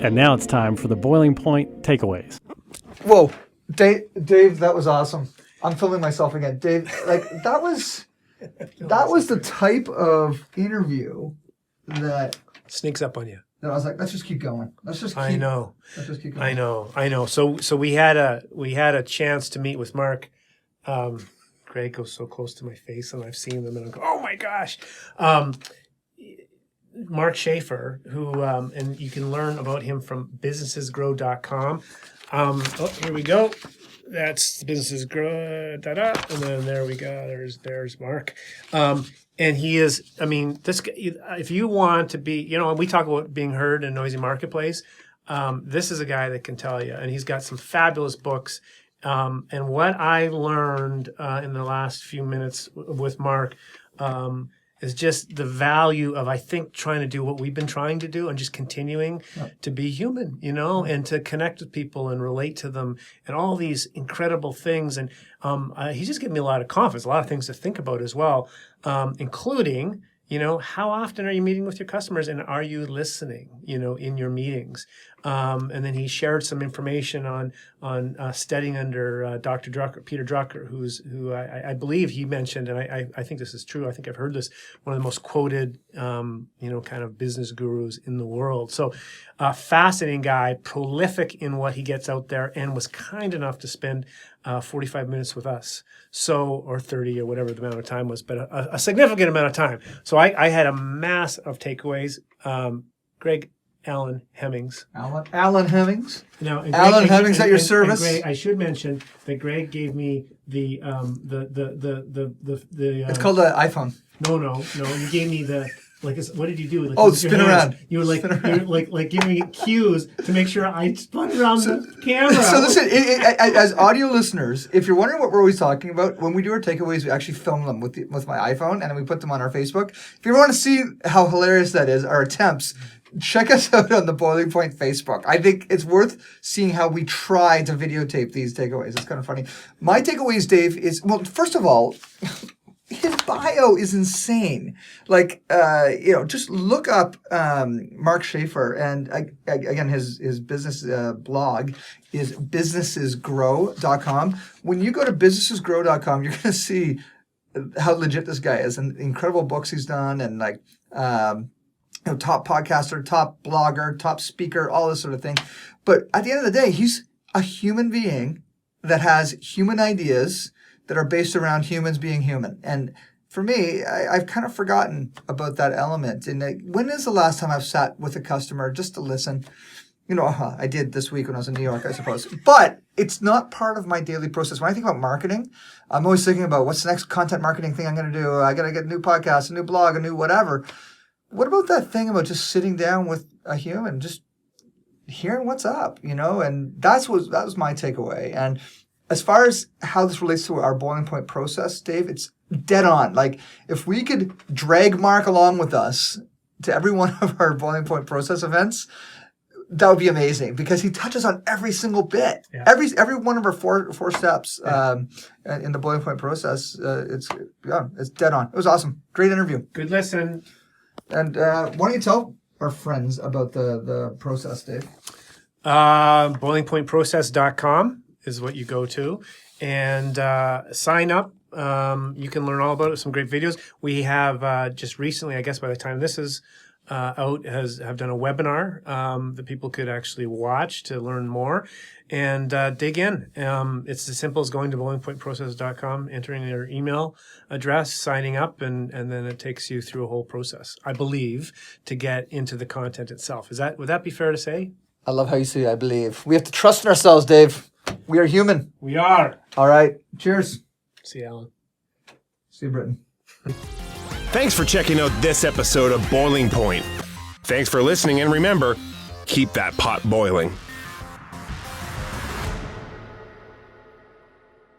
And now it's time for the Boiling Point takeaways. Whoa, Dave, that was awesome. I'm filming myself again. Dave, that was the type of interview that sneaks up on you. I was like, let's just keep going. Let's just going. I know. So we had a chance to meet with Mark. Greg goes so close to my face, and I've seen them, and I go, oh my gosh. Mark Schaefer, who and you can learn about him from businessesgrow.com. Here we go. That's Businesses Grow. And then there we go. There's Mark. And he is, this guy, if you want to be, we talk about being heard in a noisy marketplace. This is a guy that can tell you, and he's got some fabulous books. And what I learned in the last few minutes with Mark is just the value of, I think, trying to do what we've been trying to do and just continuing to be human, and to connect with people and relate to them and all these incredible things. And he just gave me a lot of confidence, a lot of things to think about as well, including, how often are you meeting with your customers and are you listening, in your meetings? And then he shared some information on studying under Dr. Drucker, Peter Drucker, who I believe he mentioned, and I think this is true. I think I've heard this, one of the most quoted, kind of business gurus in the world. So fascinating guy, prolific in what he gets out there, and was kind enough to spend 45 minutes with us. Or 30 or whatever the amount of time was, but a significant amount of time. So I had a mass of takeaways. Greg Alan Hemmings. Alan Hemmings? Now, Alan Hemmings at your service. Greg, I should mention that Greg gave me the it's called an iPhone. No. You gave me the. What did you do? Spin around. You were like giving me cues to make sure I spun around the camera. So listen, as audio listeners, if you're wondering what we're always talking about, when we do our takeaways, we actually film them with my iPhone, and then we put them on our Facebook. If you want to see how hilarious that is, our attempts, check us out on the Boiling Point Facebook. I think it's worth seeing how we try to videotape these takeaways. It's kind of funny. My takeaways, Dave, is, well, first of all, his bio is insane. Just look up Mark Schaefer, and again, his business blog is businessesgrow.com. When you go to businessesgrow.com, you're going to see how legit this guy is, and incredible books he's done, and top podcaster, top blogger, top speaker, all this sort of thing. But at the end of the day, he's a human being that has human ideas that are based around humans being human. And for me, I've kind of forgotten about that element. And when is the last time I've sat with a customer just to listen? I did this week when I was in New York, I suppose. But it's not part of my daily process. When I think about marketing, I'm always thinking about what's the next content marketing thing I'm going to do. I got to get a new podcast, a new blog, a new whatever. What about that thing about just sitting down with a human, just hearing what's up, And that was my takeaway. And as far as how this relates to our Boiling Point process, Dave, it's dead on. If we could drag Mark along with us to every one of our Boiling Point process events, that would be amazing, because he touches on every single bit. Yeah. Every one of our four steps in the Boiling Point process. It's dead on. It was awesome. Great interview. Good listen. And why don't you tell our friends about the process, Dave? boilingpointprocess.com is what you go to, and sign up. You can learn all about it. Some great videos. We have just recently, I guess by the time this is out, have done a webinar that people could actually watch to learn more and dig in. It's as simple as going to boilingpointprocess.com, entering your email address, signing up, and then it takes you through a whole process, I believe, to get into the content itself. Would that be fair to say? I love how you say I believe. We have to trust in ourselves, Dave. We are human. We are. All right. Cheers. See you, Alan. See you, Britton. Thanks for checking out this episode of Boiling Point. Thanks for listening, and remember, keep that pot boiling.